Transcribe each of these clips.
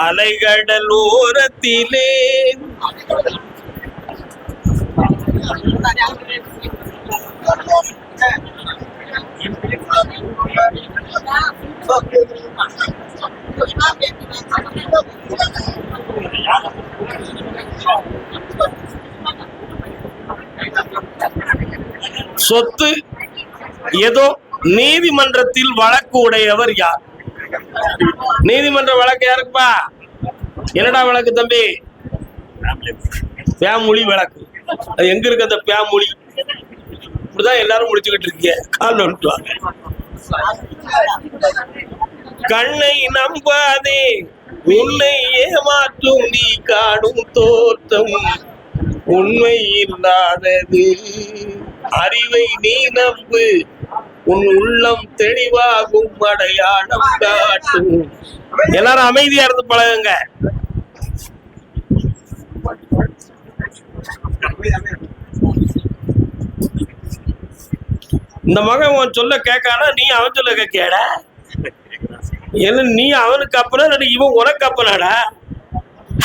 அலைகடல் ஓரத்திலே சொத்து ஏதோ நீதிமன்றத்தில் வழக்கு உடையவர் யார்? நீதிமன்ற வழக்கு யாருக்குப்பா? என்னடா வழக்கு தம்பி? பேமொழி வழக்கு. அது எங்க இருக்கு அந்த பேமொழி? இப்படிதான் எல்லாரும் முடிச்சுக்கிட்டு இருக்கீங்க. கால் வந்துட்டுவாங்க. கண்ணை நம்பாதே, உன்னை ஏமாற்றும் நீ காணும் தோற்றம் உண்மை இல்லாதது. அறிவை நீ நம்பு, உன் உள்ளம் தெளிவாகும் அடையாளம் காட்டும். எல்லாரும் அமைதியா இருந்து பழகுங்க. இந்த மகன் உன் சொல்ல கேட்கானா, நீ அவன் சொல்ல கேட்கியாடா? ஏன்னா நீ அவனுக்கு அப்பனா, இவன் உனக்கு அப்பனாடா?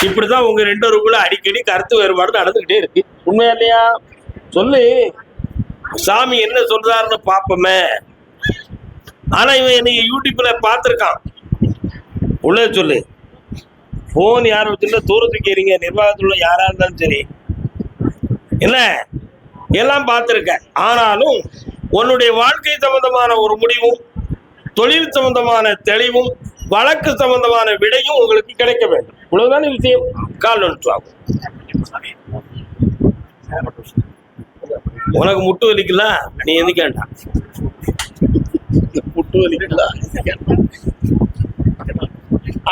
இப்படிதான் உங்க ரெண்டோருக்குள்ள அடிக்கடி கருத்து வேறுபாடு நடந்துகிட்டே இருக்கு. உண்மையா இல்லையா? சொல்லு, சாமி என்ன சொல்றாருன்னு பாப்போமே. ஆனா இவன் என்னைய யூடியூப்ல பார்த்திருக்கான். உள்ள சொல்லு, போன் யாரும் வச்சுருந்தா தூரத்துக்கு ஏறீங்க. நிர்வாகத்துல யாரா இருந்தாலும் சரி, என்ன எல்லாம் பார்த்திருக்க. ஆனாலும் உன்னுடைய வாழ்க்கை சம்பந்தமான ஒரு முடிவும், தொழில் சம்பந்தமான தெளிவும், வழக்கு சம்பந்தமான விடையும் உங்களுக்கு கிடைக்க வேண்டும். இவ்வளவுதான விஷயம். கால் வந்துட்டு உனக்கு முட்டு வலிக்கலாம், நீ எந்திக்கண்டா. முட்டு வலிக்கலாம்.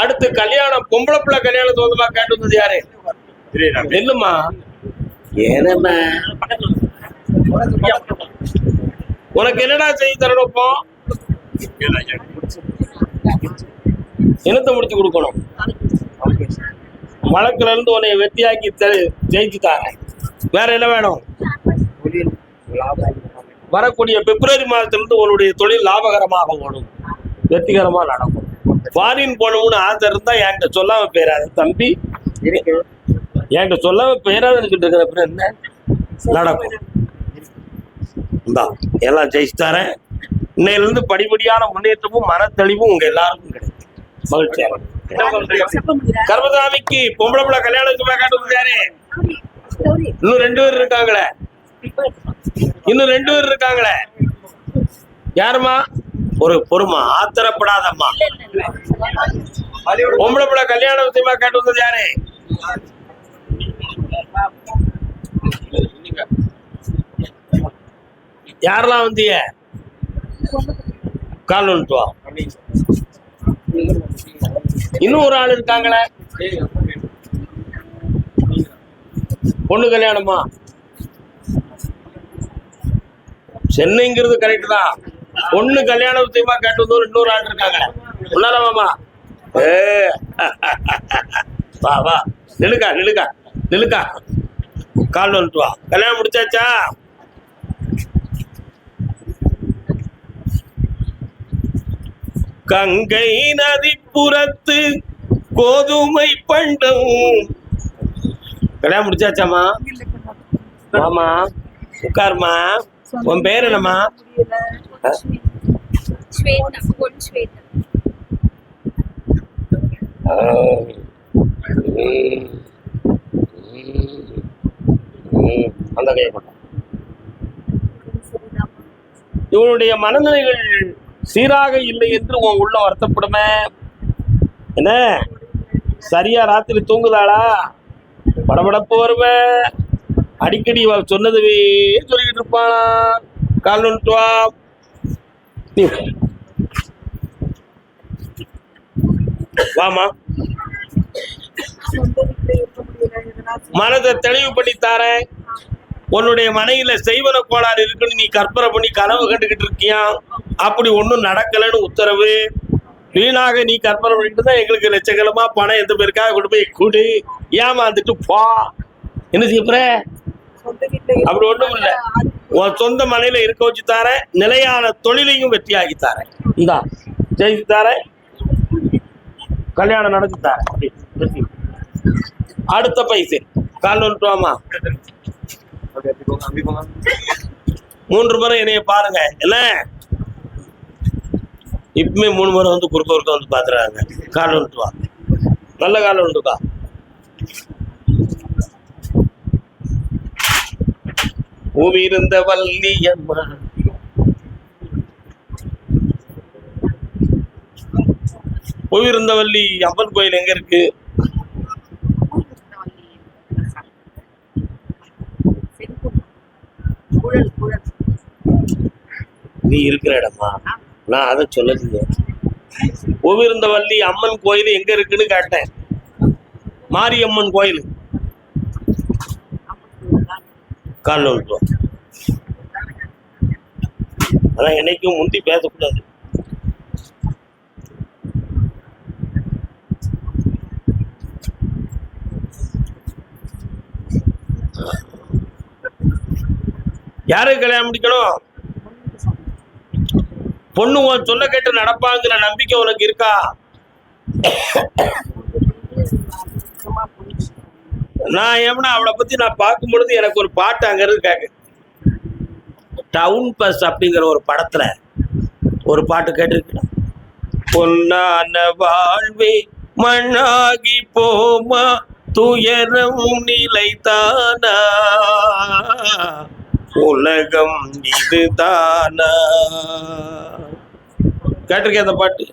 அடுத்து கல்யாணம், பொம்பளை பிள்ளை கல்யாணம் தோந்தமா கேட்டு வந்தது யாரு? இல்லம்மா, ஏனம்மா உனக்கு என்னடா செய்து தரணும்? இப்போ என்னத்தை முடிச்சு கொடுக்கணும்? வழக்குல இருந்து உன்னை வெற்றியாக்கி ஜெயிச்சு தாங்க. வேற என்ன வேணும்? வரக்கூடிய பிப்ரவரி மாதத்திலிருந்து உன்னுடைய தொழில் லாபகரமாக ஓடும், வெற்றிகரமா நடக்கும். ஃபாரின் போகணும்னு ஆசை இருந்தா என்கிட்ட சொல்லாம போயிடாது தம்பி. என்கிட்ட சொல்லாம போயிடாதுன்னு சொல்லிட்டு இருக்கிற என்ன நடக்கும்? எல்லாம் ஜெயிச்சு தரேன். இன்னையில இருந்து படிப்படியான முன்னேற்றமும் மன தெளிவும் உங்க எல்லாருக்கும் கிடைக்கும். மகிழ்ச்சியாக. கர்மசாமிக்கு பொம்பளை பிள்ளை கல்யாணத்துக்கு காட்டு யாரு? இன்னும் 2 பேர் இருக்காங்களே. இன்னும் 2 பேர் இருக்காங்களே. யாருமா? ஒரு பொறுமா, ஆத்திரப்படாதம்மா. பொம்பளை பிள்ளை கல்யாண விஷயமா கேட்டு வந்தது யாரு? யாரெல்லாம் வந்தீங்க? கால் வந்துட்டு வா. இன்னும் ஒரு ஆள் இருக்காங்களே. பொண்ணு கல்யாணமா? சென்னைங்கிறது கரெக்ட் தான். பொண்ணு கல்யாண விஷயமா கேட்டு வந்து இன்னொரு ஆள் இருக்காங்களே. உன்னாலமாமா? வா வா, நிலுக்கா நிலுக்கா நிலுக்கா. கால் வந்துட்டு வா. கல்யாணம் முடிச்சாச்சா? கங்கை நதிப்புறத்து கோதுமை பண்டம். கல்யாணம் முடிச்சாச்சாமா? ஆமா, உட்காருமா. உன் பேர் என்னம்மா? அந்த கையை கொண்ட. இவனுடைய மனநிலைகள் சீராக இல்லை என்று உன் உள்ள வருத்தப்படுமே. என்ன சரியா ராத்திரி தூங்குதாளா? படபடப்பு வருவே. அடிக்கடி சொன்னதுவே சொல்லிக்கிட்டு இருப்பானா? கால் வந்துட்டு வா. வாமா, மனதை தெளிவு பண்ணி தாரேன். உன்னுடைய மனையில செய்வன கோளாறு இருக்குன்னு நீ கற்பனை பண்ணி கனவு கண்டுகிட்டு இருக்கியா? அப்படி ஒன்றும் நடக்கலன்னு உத்தரவு. வீணாக நீ கற்பனை பண்ணிட்டு தான் எங்களுக்கு லட்சக்கணமா பணம் எந்த பேருக்காக கொண்டு போய் கூடு, ஏமாந்துட்டு போ. என்ன செய்யற? அப்படி ஒண்ணும் இல்லை. உன் சொந்த மனையில இருக்க வச்சு தாரேன், நிலையான தொழிலையும் வெற்றியாகி தாரேன், இந்தா ஜெயிச்சு தாரேன், கல்யாணம் நடத்தி தாரேன். அடுத்த பைசே கால் வந்துட்டுவாமா. 3 முறை என்னைய பாருங்க என்ன, இப்பவுமே 3 முறை வந்து குறுக்க வந்து பாத்துறாங்க. கால் வந்துட்டுவா, நல்ல கால் வந்துக்கா. பூவிருந்த வள்ளியம்மா, பூவிருந்தவல்லி அம்மன் கோயில் எங்க இருக்கு? நீ இருக்கிற இடமா? நான் அதை சொல்லல. பூவிருந்தவல்லி அம்மன் கோயில் எங்க இருக்குன்னு கேட்டேன். மாரியம்மன் கோயில் கால் வந்துட்டோம். அதான் என்னைக்கும் முந்தி பேசக்கூடாது. யாருக்கு கல்யாணம் முடிக்கணும்? பொண்ணு உன் சொல்ல கேட்டு நடப்பாங்கிற நம்பிக்கை உனக்கு இருக்கா? நான் ஏன்னா அவளை பத்தி நான் பார்க்கும் பொழுது எனக்கு ஒரு பாட்டு அங்க இருந்து கேட்க, டவுன் பஸ் அப்படிங்கிற ஒரு படத்துல ஒரு பாட்டு கேட்டிருக்கேன். பொன்னான வாழ்வே மண்ணாகி போமா, துயரம் நிலைத்தானா, உலகம் இதுதானா. கேட்டிருக்கேன் அந்த பாட்டு.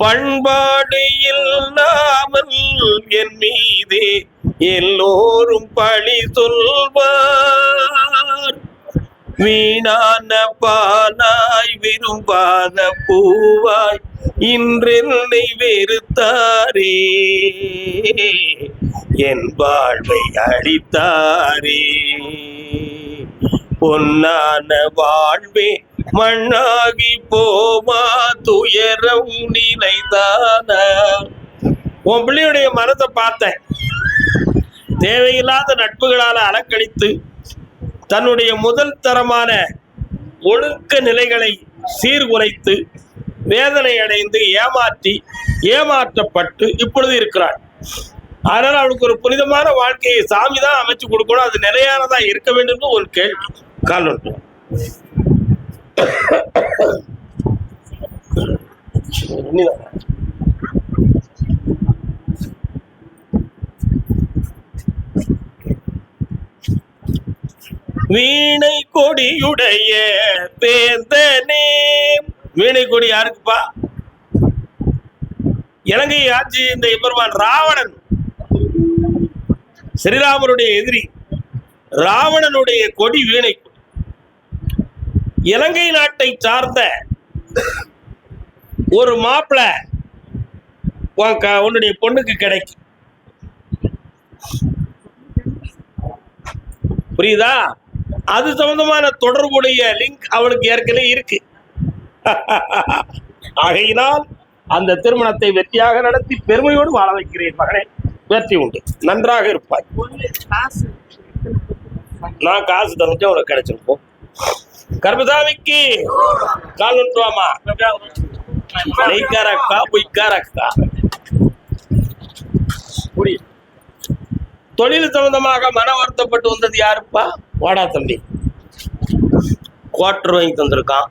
பண்பாடு இல்லாமல் என் மீதே எல்லோரும் பழி சொல்வார், வீணான பாலாய் விரும்பாத பூவாய் இன்றென்னை வெறுத்தாரே, என் வாழ்வை அழித்தாரே. பொன்னான வாழ்வே மண்ணாகி போமா, துயரம் நிலைதான. உன் பிள்ளையுடைய மனத்தை பார்த்தேன். தேவையில்லாத நட்புகளால அலக்கழித்து தன்னுடைய முதல் தரமான ஒழுக்க நிலைகளை சீர்குலைத்து வேதனை அடைந்து ஏமாற்றப்பட்டு இப்பொழுது இருக்கிறாள். அதனால அவளுக்கு ஒரு புனிதமான வாழ்க்கையை சாமி தான் அமைச்சு கொடுக்கணும். அது நிலையானதா இருக்க வேண்டும். ஒரு கேள்வி கால் வந்து வீணை கொடியுடைய வேந்தனே. வீணை கொடி யாருக்குப்பா? இலங்கை ஆட்சி இந்த பெருமான் ராவணன், ஸ்ரீராமனுடைய எதிரி ராவணனுடைய கொடி வீணை. இலங்கை நாட்டை சார்ந்த ஒரு மாப்பிள்ளை உன்னுடைய பொண்ணுக்கு கிடைக்கும். புரியுதா? அது சம்பந்தமான தொடர்புடைய லிங்க் அவளுக்கு ஏற்கனவே இருக்கு. ஆகையினால் அந்த திருமணத்தை வெற்றியாக நடத்தி பெருமையோடு வாழ வைக்கிறேன் மகனே. வெற்றி உண்டு, நன்றாக இருப்பாய். நான் காசு தரச்சா உனக்கு கிடைச்சிருப்போம். கர்மசாமிக்கு கால் வந்துவாமா. நெய்க்காரக்கா பொய்க்காரக்கா. தொழில் சம்பந்தமாக மன வருத்தப்பட்டு வந்தது யாருப்பா? வாடா தம்பி, குவார்டர் வாங்கி தந்திருக்கான்.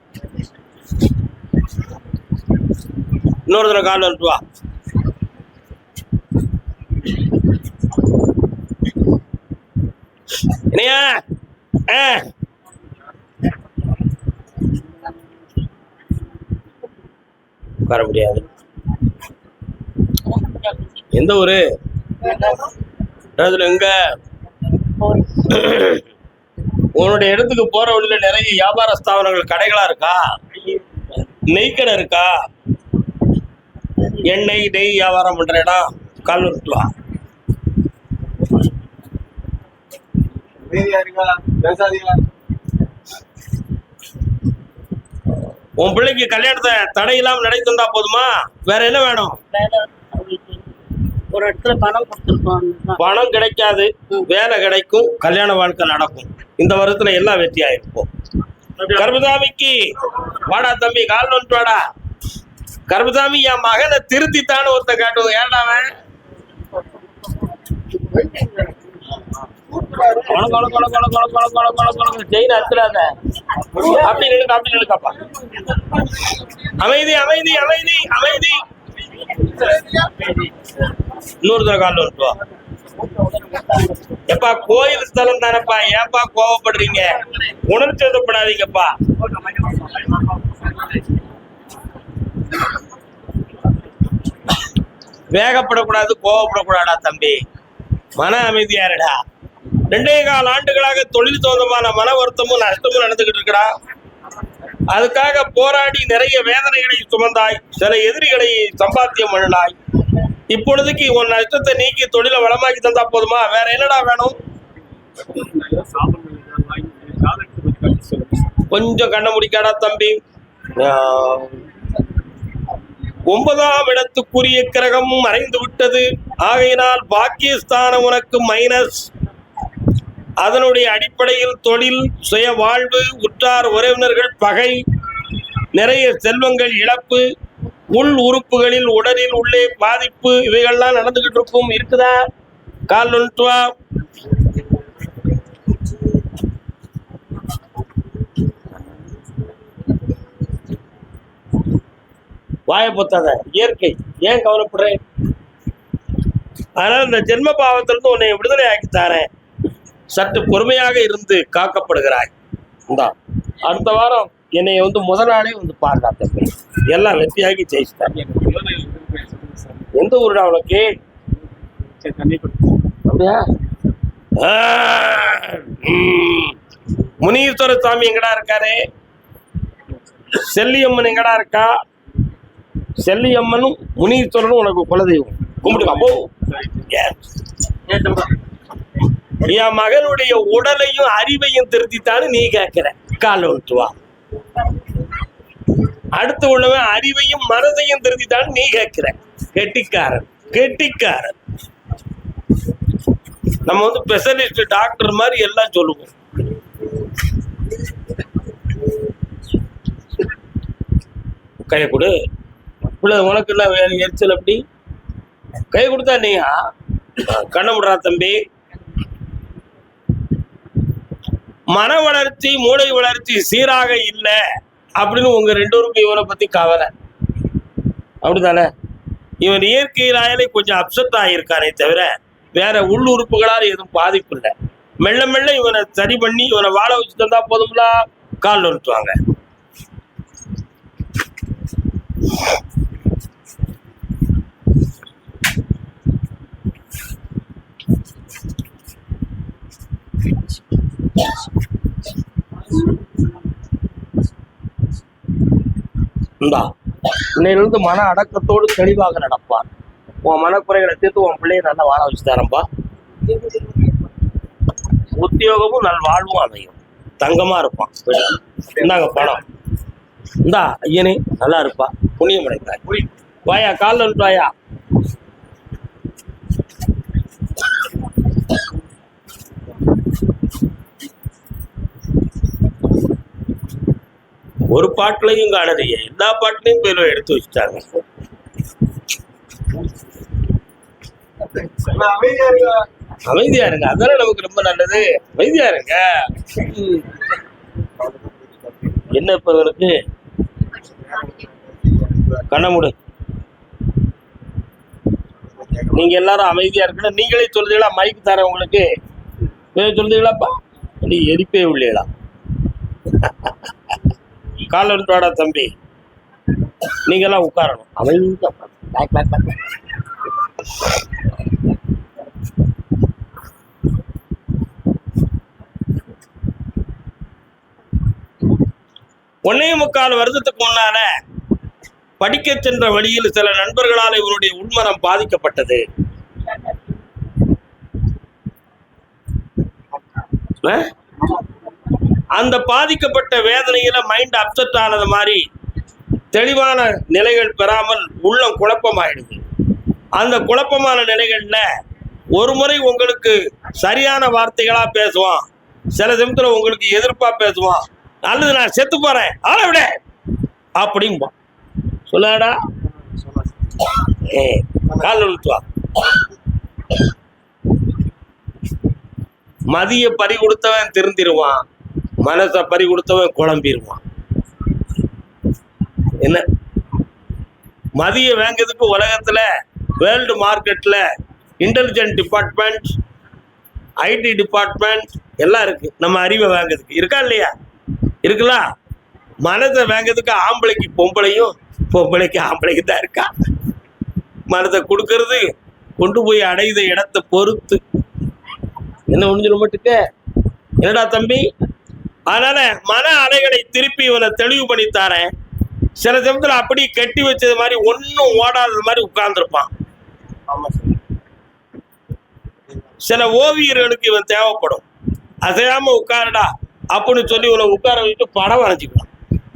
இன்னொரு தடவை கால் வந்துட்டு வா. என்னையா உட்கார முடியாது. எந்த ஊரு? எங்க உன்னுடைய இடத்துக்கு போற வழியில நிறைய வியாபார ஸ்தாபனங்கள் கடைகளா இருக்கா? நெய்க்கடை இருக்கா? எண்ணெய் நெய் வியாபாரம் பண்ற இடம் கால் விட்டுவா. உன் பிள்ளைக்கு கல்யாணத்தை தடை இல்லாம நடத்தி தந்தா போதுமா? வேற என்ன வேணும்? ஒரு இடத்துல பணம் கொடுத்துருக்கோம். பணம் கிடைக்காது, வேலை கிடைக்கும், கல்யாண வாழ்க்கை நடக்கும். இந்த வருஷத்துல எல்லாம் வெற்றியா இருக்கும். கருமசாமிக்கு வாடா தம்பி, கால் வந்துட்டு வாடா. கருமசாமி என் மகனை திருத்தித்தான்னு ஒருத்த காட்டுவோம். ஏன்டாவன் ஜெயின் அத்துறாத. அப்படி நினைக்க, அப்படி நினைக்கப்பா. அமைதி அமைதி அமைதி அமைதி. இன்னொரு தடவை கால் வந்துட்டு வா. எப்பா கோயில் ஸ்தலம் தானப்பா, ஏன்பா கோவப்படுறீங்க? உணர்ச்சி வசப்படாதீங்கப்பா. வேகப்படக்கூடாது, கோவப்படக்கூடாடா தம்பி. மன அமைதியா இருடா. 2.25 ஆண்டுகளாக தொழில் சொந்தமான மன வருத்தமும் நஷ்டமும் நடந்துகிட்டு இருக்கடா. அதுக்காக போராடி நிறைய வேதனைகளை சுமந்தாய், சில எதிரிகளை சம்பாத்தியம் பண்ணினாய். இப்பொழுதுக்கு உன் நஷ்டத்தை நீக்கி தொழிலை வளமாக்கி தந்தா போதுமா? வேற என்னடா வேணும்? கொஞ்சம் கண்ண முடிக்காடா தம்பி. 9ஆம் இடத்துக்குரிய கிரகம் மறைந்து விட்டது. ஆகையினால் பாக்கியஸ்தானம் உனக்கு மைனஸ். அதனுடைய அடிப்படையில் தொழில், சுய வாழ்வு, உற்றார் உறவினர்கள் பகை, நிறைய செல்வங்கள் இழப்பு, உள் உறுப்புகளில் உடலில் உள்ளே பாதிப்பு, இவைகள்லாம் நடந்துகிட்டு இருக்கும். இருக்குதா? கால் வந்துட்டு வா. வாய பொத்தாத, இயற்கை, ஏன் கவலைப்படுறேன்? அதனால இந்த ஜென்ம பாவத்திலிருந்து உன்னை விடுதலை ஆக்கித்தாரேன். சற்று பொறுமையாக இருந்து காக்கப்படுகிறாய். இந்தா அடுத்த வாரம் என்னை முதல் நாளே பாருடா தம்பி. எல்லாம் வெற்றியாகி ஜெயிச்சுட்டாங்க. எந்த ஊருடா உனக்கு? அப்படியா? முனீஸ்வர சாமி எங்கடா இருக்காரு? செல்லியம்மன் எங்கடா இருக்கா? செல்லியம்மனும் முனீஸ்வரனும் உனக்கு குலதெய்வம். கும்பிட்டுக்கா போ. என் மகனுடைய உடலையும் அறிவையும் திருத்தித்தான்னு நீ கேட்கிற. கால் வந்துட்டு வா. அடுத்து உள்ளவன் அறிவையும் மனதையும் திருத்தித்தான்னு நீ கேட்கிற. கெட்டிக்காரன், கெட்டிக்காரன். நம்ம ஸ்பெஷலிஸ்ட் டாக்டர் மாதிரி எல்லாம் சொல்லுவோம். கையை கொடு. உனக்கு எல்லாம் எரிச்சல் அப்படி கை கொடுத்தா நீயா? கண்ண விடுறா தம்பி. மன வளர்ச்சி, மூளை வளர்ச்சி சீராக இல்லை அப்படின்னு உங்க 2 பேருக்கும் இவனை பத்தி கவலை. அப்படித்தானே? இவன் இயற்கையிலாலே கொஞ்சம் அப்செட் ஆகியிருக்கானே தவிர வேற உள்ளுறுப்புகளால் எதுவும் பாதிப்பு இல்லை. மெல்ல மெல்ல இவனை சரி பண்ணி இவனை வாழ வச்சு தந்தா போதும்ல. கால் நிறுத்துவாங்க. இன்னையிலிருந்து மன அடக்கத்தோடு தெளிவாக நடப்பான். உன் மனக்குறைகளை தீர்த்து உன் பிள்ளைய நல்லா வாழ வச்சு தரம்பா. உத்தியோகமும் நல் வாழ்வும் அமையும். தங்கமா இருப்பான். இந்தாங்க பணம். இந்தா ஐயனே, நல்லா இருப்பா. புண்ணியம் கிடைத்தாய். வாயா, காலில் வந்துட்டு வாயா. ஒரு பாட்டுலையும் காணலையே, எல்லா பாட்டுலையும் பேரும் எடுத்து வச்சுட்டாங்க. அமைதியா இருங்க, அதானே நமக்கு ரொம்ப நல்லது. அமைதியா இருங்க. என்ன இப்ப இவனுக்கு? கண்ணமுடு. நீங்க எல்லாரும் அமைதியா இருக்கணும். நீங்களே சொல்றீங்களா? மைக்கு தரேன் உங்களுக்கு. சொல்றீங்களாப்பா? நீ எரிப்பே உள்ளீங்களா? கால வாடா தம்பி. நீங்க எல்லாம் உட்காரணும். அமைதியா ஒன்னே 3/4 வருஷத்துக்கு முன்னால படிக்க சென்ற வழியில் சில நண்பர்களால் இவருடைய உள்மனம் பாதிக்கப்பட்டது. அந்த பாதிக்கப்பட்ட வேதனையில மைண்ட் அப்செட் ஆனது மாதிரி தெளிவான நிலைகள் பெறாமல் உள்ளம் குழப்பமாயிடுது. அந்த குழப்பமான நிலைகள்ல ஒரு முறை உங்களுக்கு சரியான வார்த்தைகளா பேசுவான், சில சமயத்துல உங்களுக்கு எதிர்ப்பா பேசுவான், அல்லது நான் செத்து போறேன் ஆள விட அப்படிம்பான். சொல்லாடா கால் விழுத்துவா. மதிய பறி கொடுத்தவன் திருந்திருவான், மனசை பறி கொடுத்தவன் குழம்பிடுவான். என்ன மதிய வாங்கிறதுக்கு உலகத்துல வேர்ல்டு மார்க்கெட்ல இன்டெலிஜென்ட் டிபார்ட்மெண்ட், ஐடி டிபார்ட்மெண்ட் எல்லாம் இருக்கு. நம்ம அறிவை வாங்கிறதுக்கு இருக்கா இல்லையா? இருக்குல்ல. மனதை வாங்கிறதுக்கு ஆம்பளைக்கு பொம்பளையும், பொம்பளைக்கு ஆம்பளைக்கு தான் இருக்கா. மனதை கொடுக்கறது கொண்டு போய் அடைந்த இடத்தை பொறுத்து. என்ன ஒண்ணு சொல்ல மாட்டுக்க என்னடா தம்பி. அதனால மன அலைகளை திருப்பி இவனை தெளிவு பண்ணி தாரேன். சில சமயத்துல அப்படி கட்டி வச்சது மாதிரி ஒன்னும் ஓடாதது மாதிரி உட்கார்ந்துருப்பான். சில ஓவியர்களுக்கு இவன் தேவைப்படும். அசையாம உட்காருடா அப்படின்னு சொல்லி இவனை உட்கார வச்சுட்டு படம் வரைஞ்சிக்கலாம்.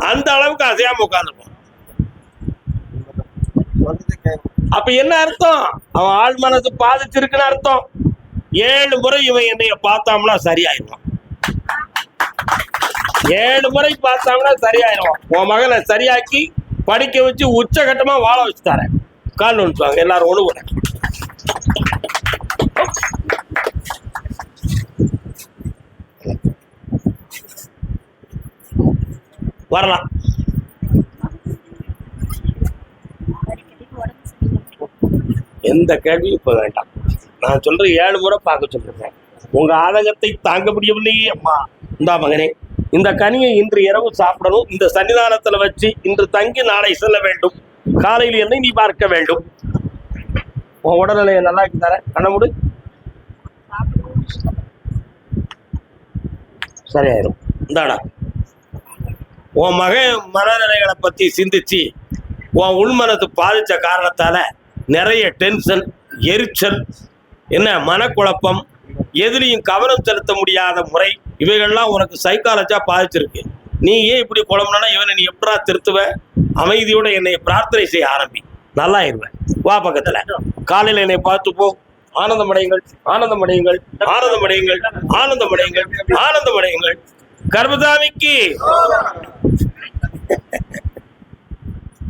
அந்த அளவுக்கு அசையாம உட்கார்ந்துருப்பான். அப்ப என்ன அர்த்தம்? அவன் ஆள் மனசு பாதிச்சிருக்குன்னு அர்த்தம். 7 முறை இவன் என்னைய பார்த்தாம்னா சரியாயிருவான். 7 முறை பார்த்தாங்கன்னா சரியாயிருவான். உன் மகனை சரியாக்கி படிக்க வச்சு உச்சகட்டமா வாழ வச்சு தரேன். கால் ஒன்றுவாங்க எல்லாரும் ஒண்ணு கூட வரலாம். எந்த கேள்வியும் இப்ப வேண்டாம். நான் சொல்றேன் 7 முறை பார்க்க சொல்றேன். உங்க ஆதகத்தை தாங்க முடியவில்லையே அம்மா. இந்தா மகனே, இந்த கனியை இன்று இரவு சாப்பிடணும். இந்த சன்னிதானத்துல வச்சு இன்று தங்கி நாளை செல்ல வேண்டும். காலையில் என்னை நீ பார்க்க வேண்டும். உன் உடல்நிலையை நல்லா இருக்கு தர கண்ண முடி சரியாயிரும். இந்தாடா உன் மகன் மனநிலைகளை பத்தி சிந்திச்சு உன் உள்மனத்தை பாதிச்ச காரணத்தால நிறைய டென்ஷன், எரிச்சல், என்ன மனக்குழப்பம், எதுலையும் கவனம் செலுத்த முடியாத முறை, இவைகள்லாம் உனக்கு சைக்காலஜா பாதிச்சிருக்கு. நீ ஏன் இப்படி குழம்புனா இவனை நீ எப்படா திருத்துவ? அமைதியோட என்னை பிரார்த்தனை செய்ய ஆரம்பி, நல்லா இருவேன். வா பக்கத்துல காலையில என்னை பார்த்து போ. ஆனந்தமடையுங்கள், ஆனந்தமடையுங்கள், ஆனந்தமடையுங்கள், ஆனந்தமடையுங்கள், ஆனந்தமடையுங்கள். கர்மசாமிக்கு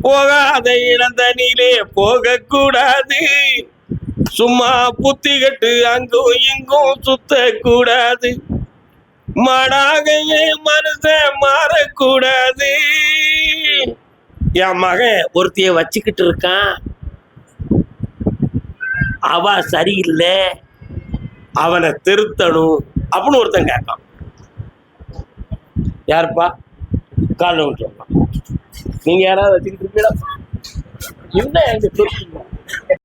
போகாத இழந்த நீலே போக கூடாது. சும்மா புத்தி கட்டு அங்கும் இங்கும் சுத்த கூடாது. மாடாகவே மனுஷன் மாறக்கூடாது. என் மகன் ஒருத்தைய வச்சுக்கிட்டு இருக்கான், அவ சரியில்லை, அவனை திருத்தணும் அப்படின்னு ஒருத்தன் கேட்கான். யாருப்பா? காலைல சொல்லலாம். நீங்க யாராவது வச்சுக்கிட்டு இருக்கீங்களா? என்ன எங்க திருத்தணும்?